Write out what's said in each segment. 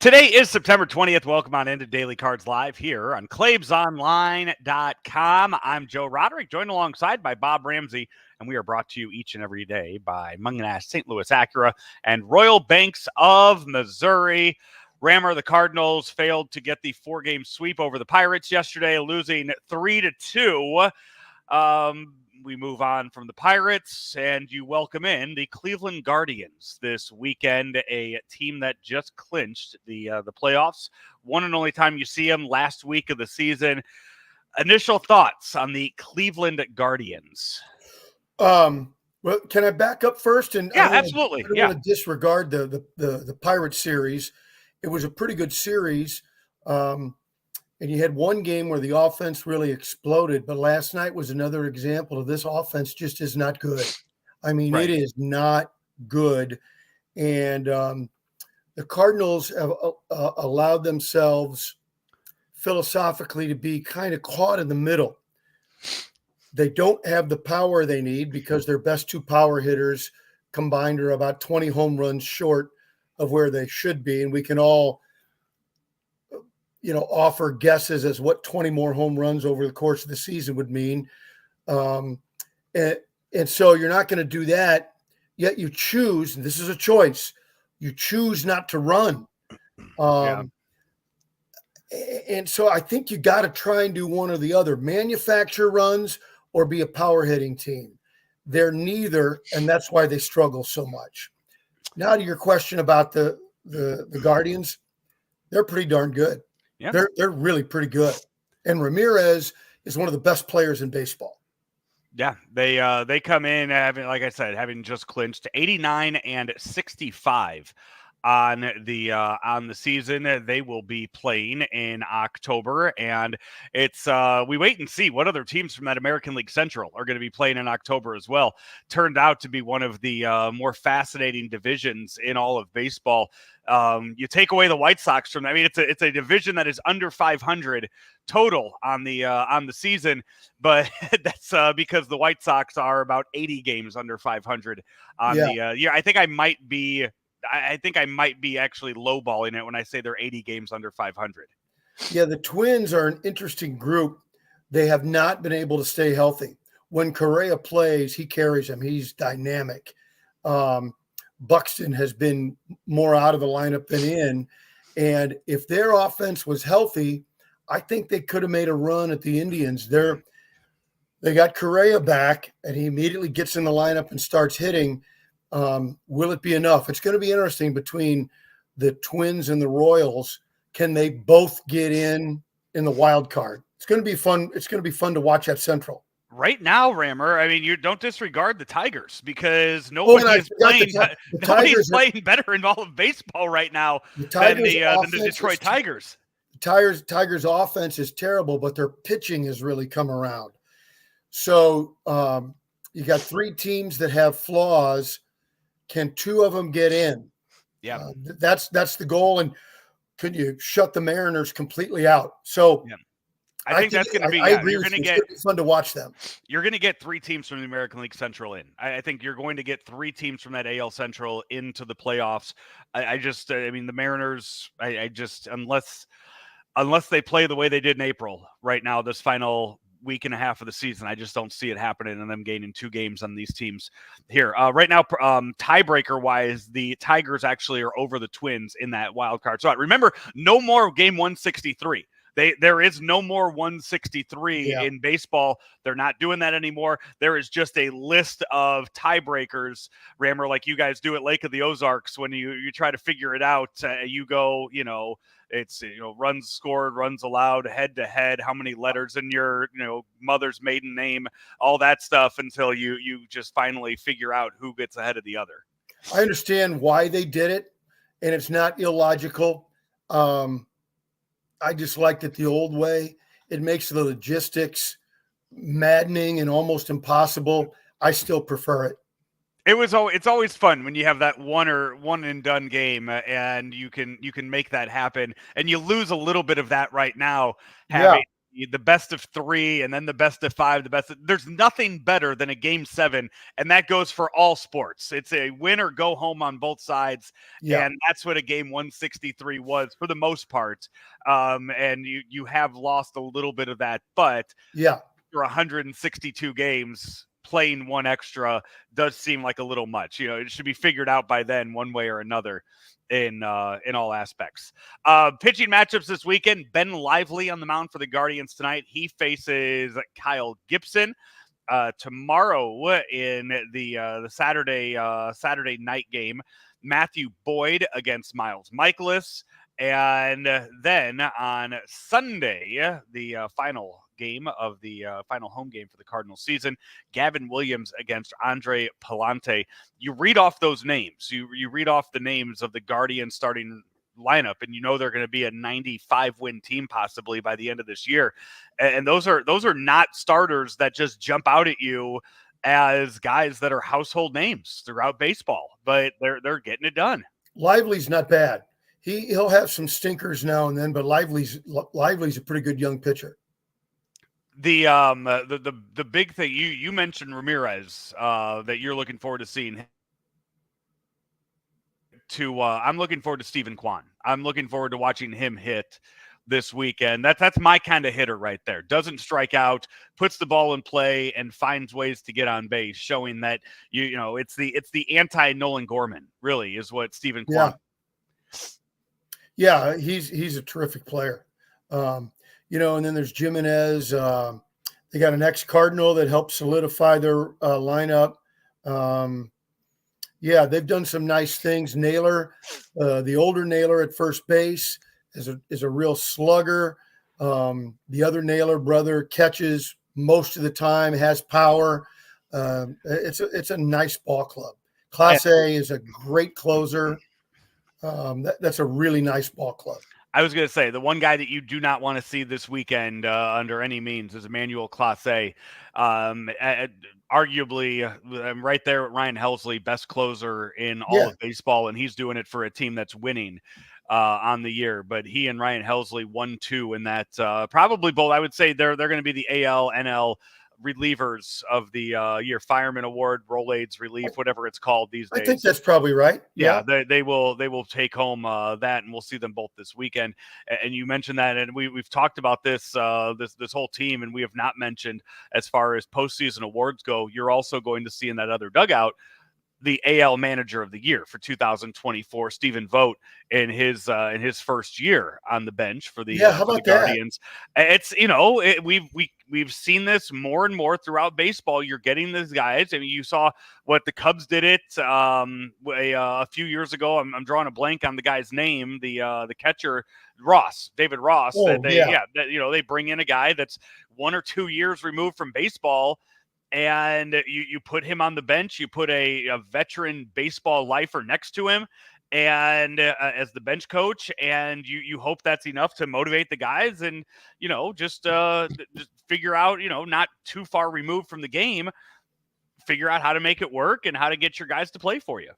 Today is September 20th. Welcome on into Daily Cards Live here on ClaibsOnline.com. I'm Joe Roderick, joined alongside by Bob Ramsey, and we are brought to you each and every day by Mungenast St. Louis Acura and Royal Banks of Missouri. Rammer, the Cardinals failed to get the four-game sweep over the Pirates yesterday, losing 3-2. We move on from the Pirates, and you welcome in the Cleveland Guardians this weekend, a team that just clinched the playoffs. One and only time you see them, last week of the season. Initial thoughts on the Cleveland Guardians? Well, can I back up first? And yeah, absolutely. I don't want to disregard the Pirates series. It was a pretty good series. And you had one game where the offense really exploded, but last night was another example of this offense just is not good. I mean, It is not good. And the Cardinals have allowed themselves philosophically to be kind of caught in the middle. They don't have the power they need because their best two power hitters combined are about 20 home runs short of where they should be. And we can all offer guesses as what 20 more home runs over the course of the season would mean. And so you're not going to do that, yet you choose, and this is a choice, you choose not to run. And so I think you got to try and do one or the other, manufacture runs or be a power hitting team. They're neither, and that's why they struggle so much. Now to your question about the Guardians, they're pretty darn good. Yeah. They're really pretty good. And Ramirez is one of the best players in baseball. Yeah, they come in having just clinched 89-65 on the season. They will be playing in October, and it's we wait and see what other teams from that American League Central are going to be playing in October as well. Turned out to be one of the more fascinating divisions in all of baseball. You take away the White Sox from that. I mean, it's a division that is under 500 total on the season, but that's because the White Sox are about 80 games under 500 on the year. I think I might be actually lowballing it when I say they're 80 games under 500. Yeah, the Twins are an interesting group. They have not been able to stay healthy. When Correa plays, he carries them. He's dynamic. Buxton has been more out of the lineup than in. And if their offense was healthy, I think they could have made a run at the Indians. They got Correa back, and he immediately gets in the lineup and starts hitting. Will it be enough? It's going to be interesting between the Twins and the Royals. Can they both get in the wild card? It's going to be fun. It's going to be fun to watch at Central. Right now, Rammer, I mean, you don't disregard the Tigers because nobody's playing better in all of baseball right now than the Detroit Tigers. The Tigers' offense is terrible, but their pitching has really come around. So you got three teams that have flaws. Can two of them get in? Yeah, that's the goal. And could you shut the Mariners completely out? So. Yeah. I think that's going to be. I agree. It's going to be fun to watch them. You're going to get three teams from the American League Central in. I think you're going to get three teams from that AL Central into the playoffs. I mean, the Mariners. Unless they play the way they did in April, right now, this final week and a half of the season, I just don't see it happening and them gaining two games on these teams here. Right now, tiebreaker wise, the Tigers actually are over the Twins in that wild card. So remember, no more game 163. There is no more 163 in baseball. They're not doing that anymore. There is just a list of tiebreakers, Rammer, like you guys do at Lake of the Ozarks when you try to figure it out. You go, it's runs scored, runs allowed, head to head, how many letters in your mother's maiden name, all that stuff until you just finally figure out who gets ahead of the other. I understand why they did it, and it's not illogical. I just liked it the old way. It makes the logistics maddening and almost impossible. I still prefer it. It's always fun when you have that one and done game and you can make that happen, and you lose a little bit of that right now the best of 3 and then the best of 5, there's nothing better than a game 7, and that goes for all sports. It's a win or go home on both sides. Yeah. And that's what a game 163 was for the most part. And you have lost a little bit of that, but yeah, for 162 games, playing one extra does seem like a little much. It should be figured out by then, one way or another, in all aspects. Pitching matchups this weekend: Ben Lively on the mound for the Guardians tonight. He faces Kyle Gibson. Tomorrow in the Saturday night game, Matthew Boyd against Miles Michaelis. And then on Sunday, the final game of the final home game for the Cardinals season, Gavin Williams against Andre Palante. You read off those names. You read off the names of the Guardians starting lineup, and they're going to be a 95-win team possibly by the end of this year. And those are not starters that just jump out at you as guys that are household names throughout baseball, but they're getting it done. Lively's not bad. He'll have some stinkers now and then, but Lively's a pretty good young pitcher. The big thing you mentioned Ramirez, that you're looking forward to seeing. I'm looking forward to Stephen Kwan. I'm looking forward to watching him hit this weekend. That's my kind of hitter right there. Doesn't strike out, puts the ball in play, and finds ways to get on base, showing that it's the anti Nolan Gorman, really, is what Stephen Kwan. Yeah, he's a terrific player. And then there's Jimenez. They got an ex-Cardinal that helped solidify their lineup. They've done some nice things. Naylor, the older Naylor at first base, is a real slugger. The other Naylor brother catches most of the time, has power. It's a nice ball club. Class A is a great closer. That's a really nice ball club. I was going to say, the one guy that you do not want to see this weekend under any means is Emmanuel Clase. Arguably, I'm right there with Ryan Helsley, best closer in all of baseball, and he's doing it for a team that's winning on the year. But he and Ryan Helsley 1-2 in that, probably both. I would say they're going to be the AL, NL relievers of the year, Fireman Award, Rolaids relief, whatever it's called these days. I think that's probably right. Yeah, they will take home that, and we'll see them both this weekend. And you mentioned that, and we've talked about this this whole team, and we have not mentioned, as far as postseason awards go, you're also going to see in that other dugout the AL Manager of the Year for 2024, Stephen Vogt, in his first year on the bench for the, how for about the Guardians. It's we've seen this more and more throughout baseball. You're getting these guys. I mean, you saw what the Cubs did it a few years ago. I'm drawing a blank on the guy's name. The catcher David Ross. They bring in a guy that's 1 or 2 years removed from baseball, and you put him on the bench. You put a veteran baseball lifer next to him, and as the bench coach, and you hope that's enough to motivate the guys, and just figure out, not too far removed from the game, figure out how to make it work and how to get your guys to play for you.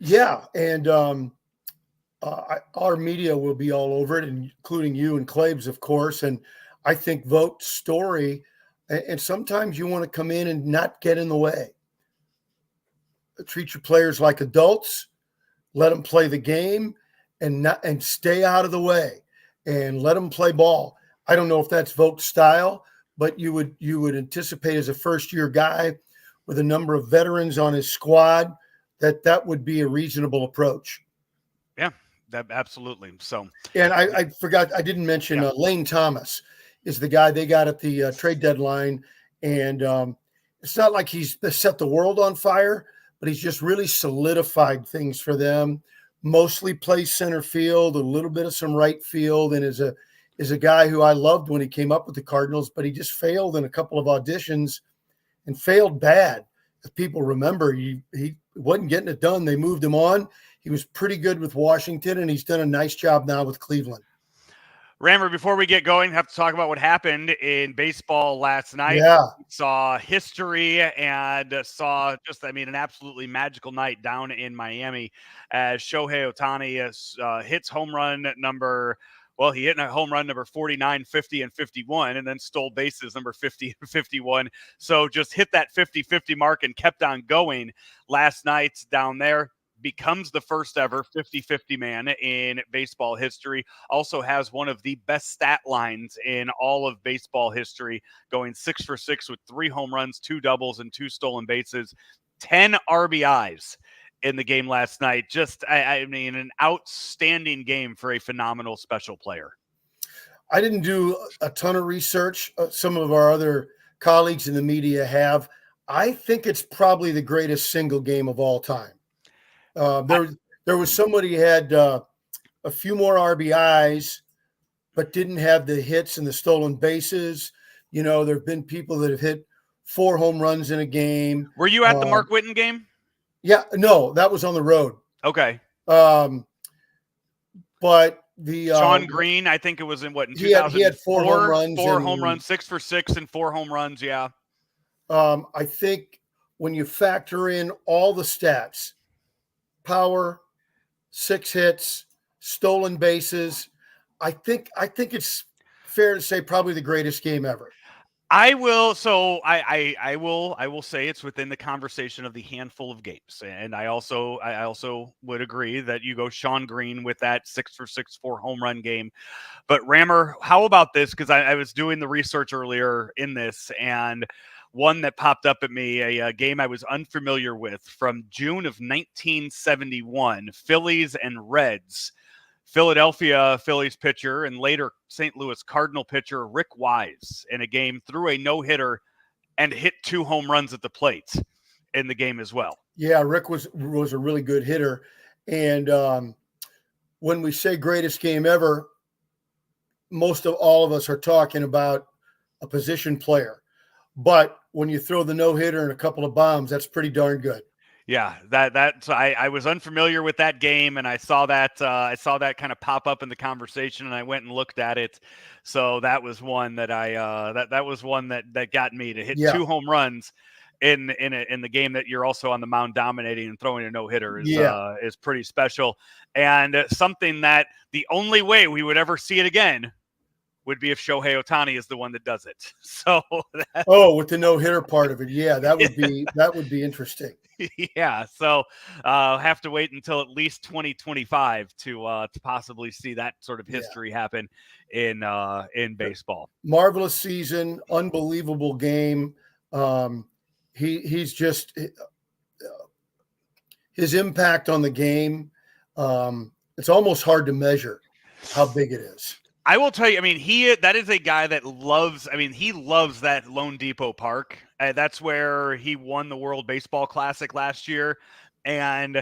Yeah, and our media will be all over it, including you and Claves, of course. And I think Vogt's story. And sometimes you want to come in and not get in the way. Treat your players like adults, let them play the game, and stay out of the way, and let them play ball. I don't know if that's Vogt's style, but you would anticipate, as a first-year guy with a number of veterans on his squad, that would be a reasonable approach. Yeah, that absolutely. So, and I forgot, I didn't mention Lane Thomas is the guy they got at the trade deadline. And it's not like he's set the world on fire, but he's just really solidified things for them. Mostly plays center field, a little bit of some right field, and is a guy who I loved when he came up with the Cardinals, but he just failed in a couple of auditions and failed bad. If people remember, he wasn't getting it done. They moved him on. He was pretty good with Washington, and he's done a nice job now with Cleveland. Rammer, before we get going, have to talk about what happened in baseball last night. Yeah. Saw history and saw an absolutely magical night down in Miami as Shohei Ohtani hits home run number Well, he hit a home run number 49, 50, and 51, and then stole bases number 50 and 51. So just hit that 50-50 mark and kept on going last night down there. Becomes the first ever 50-50 man in baseball history. Also has one of the best stat lines in all of baseball history, going 6 for 6 with 3 home runs, 2 doubles, and 2 stolen bases, 10 RBIs in the game last night. Just, I mean, an outstanding game for a phenomenal special player. I didn't do a ton of research. Some of our other colleagues in the media have. I think it's probably the greatest single game of all time. There was somebody who had a few more RBIs, but didn't have the hits and the stolen bases. You know, there have been people that have hit 4 home runs in a game. Were you at the Mark Whitten game? Yeah, no, that was on the road. Okay. But the Sean Green, I think it was in what, in 2004? He had 4 home runs. 4 home runs, 6 for 6 and 4 home runs. Yeah. I think when you factor in all the stats, power, 6 hits, stolen bases, I think it's fair to say probably the greatest game ever. I will say it's within the conversation of the handful of games. And I also would agree that you go Sean Green with that 6 for 6, 4 home run game. But Rammer, how about this? Because I was doing the research earlier in this, and one that popped up at me, a game I was unfamiliar with from June of 1971, Phillies and Reds. Philadelphia Phillies pitcher and later St. Louis Cardinal pitcher Rick Wise in a game threw a no-hitter and hit 2 home runs at the plate in the game as well. Yeah, Rick was a really good hitter. And when we say greatest game ever, most of all of us are talking about a position player. But when you throw the no-hitter and a couple of bombs, that's pretty darn good. Yeah, I was unfamiliar with that game, and I saw that kind of pop up in the conversation, and I went and looked at it. So that was one that that was one that got me to hit 2 home runs in the game that you're also on the mound dominating and throwing a no-hitter is pretty special, and something that the only way we would ever see it again would be if Shohei Ohtani is the one that does it. So with the no-hitter part of it, that would be interesting. Yeah, so have to wait until at least 2025 to possibly see that sort of history happen in baseball. Marvelous season, unbelievable game. He's just his impact on the game. It's almost hard to measure how big it is. I will tell you, I mean, that is a guy that loves that Lone Depot Park. That's where he won the World Baseball Classic last year. And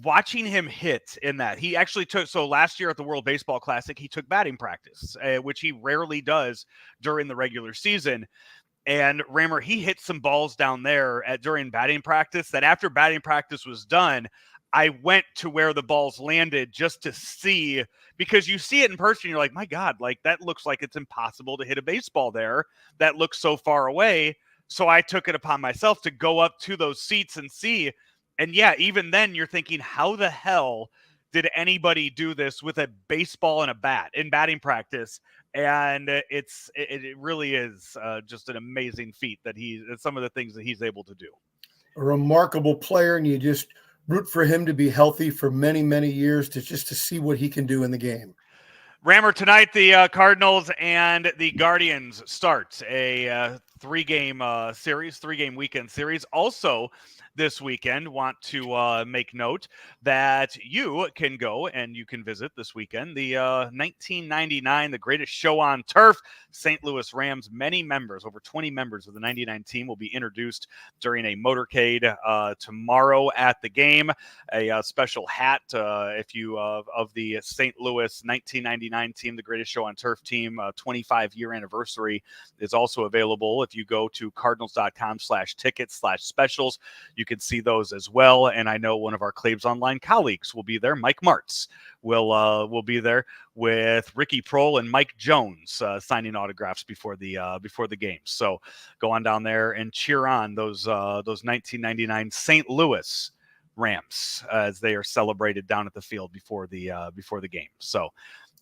watching him hit in that, he actually last year at the World Baseball Classic, he took batting practice, which he rarely does during the regular season. And Rammer, he hit some balls down there during batting practice that after batting practice was done, I went to where the balls landed just to see, because you see it in person, you're like, my God, like that looks like it's impossible to hit a baseball there. That looks so far away. So I took it upon myself to go up to those seats and see. And yeah, even then you're thinking, how the hell did anybody do this with a baseball and a bat in batting practice? And it really is just an amazing feat that some of the things that he's able to do. A remarkable player, and you just root for him to be healthy for many, many years to see what he can do in the game. Rammer, tonight the Cardinals and the Guardians start a 3-game series, 3-game weekend series. Also, this weekend, want to make note that you can go and you can visit this weekend the 1999, the greatest show on turf, St. Louis Rams. Many members, over 20 members of the 99 team will be introduced during a motorcade tomorrow at the game. A special hat if you of the St. Louis 1999 team, the greatest show on turf team, 25-year anniversary is also available. If you go to cardinals.com/tickets/specials, you can see those as well. And I know one of our Claves Online colleagues will be there. Mike Martz will be there with Ricky Prohl and Mike Jones signing autographs before the game. So go on down there and cheer on those 1999 St. Louis Rams as they are celebrated down at the field before the game. So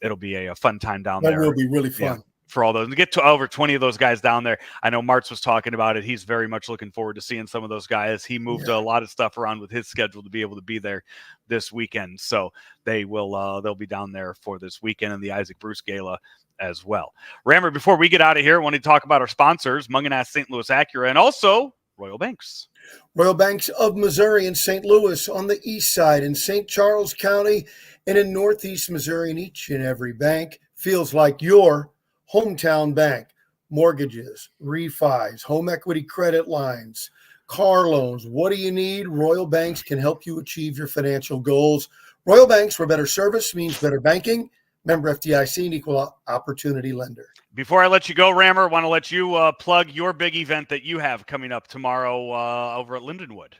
it'll be a fun time down That there. will be really fun. Yeah, for all those, to get to over 20 of those guys down there. I know Martz was talking about it. He's very much looking forward to seeing some of those guys. He moved a lot of stuff around with his schedule to be able to be there this weekend. So they'll be down there for this weekend and the Isaac Bruce Gala as well. Rammer, before we get out of here, I want to talk about our sponsors, Mungenast St. Louis Acura, and also Royal Banks. Royal Banks of Missouri in St. Louis, on the east side, in St. Charles County, and in northeast Missouri. And each and every bank feels like your hometown bank. Mortgages, refis, home equity credit lines, car loans. What do you need? Royal Banks can help you achieve your financial goals. Royal Banks, where better service means better banking. Member FDIC, an equal opportunity lender. Before I let you go, Rammer, I want to let you plug your big event that you have coming up tomorrow over at Lindenwood.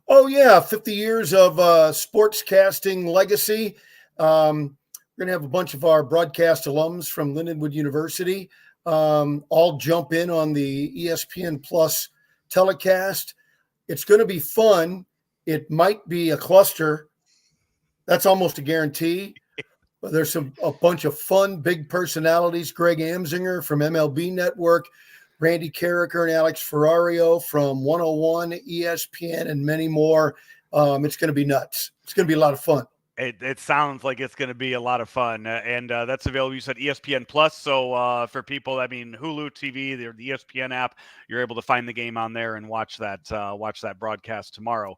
Oh, yeah, 50 years of sportscasting legacy. We're going to have a bunch of our broadcast alums from Lindenwood University all jump in on the ESPN Plus telecast. It's going to be fun. It might be a cluster. That's almost a guarantee. But there's a bunch of fun, big personalities. Greg Amsinger from MLB Network, Randy Carricker and Alex Ferrario from 101, ESPN, and many more. It's going to be nuts. It's going to be a lot of fun. It sounds like it's going to be a lot of fun, and that's available. You said ESPN Plus, so for people, I mean Hulu TV, the ESPN app, you're able to find the game on there and watch that broadcast tomorrow.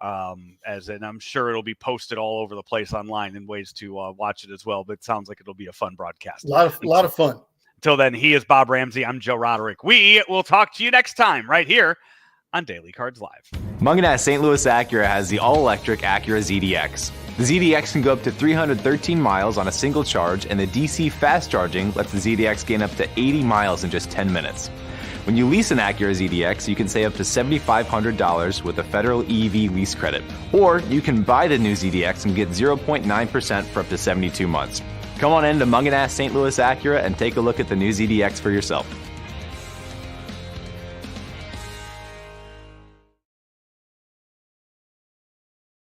And I'm sure it'll be posted all over the place online in ways to watch it as well. But it sounds like it'll be a fun broadcast. A lot of fun. Until then, he is Bob Ramsey. I'm Joe Roderick. We will talk to you next time right here on Daily Cards Live. Mungenast St. Louis Acura has the all-electric Acura ZDX. The ZDX can go up to 313 miles on a single charge, and the DC fast charging lets the ZDX gain up to 80 miles in just 10 minutes. When you lease an Acura ZDX, you can save up to $7,500 with a federal EV lease credit. Or you can buy the new ZDX and get 0.9% for up to 72 months. Come on in to Mungenast St. Louis Acura and take a look at the new ZDX for yourself.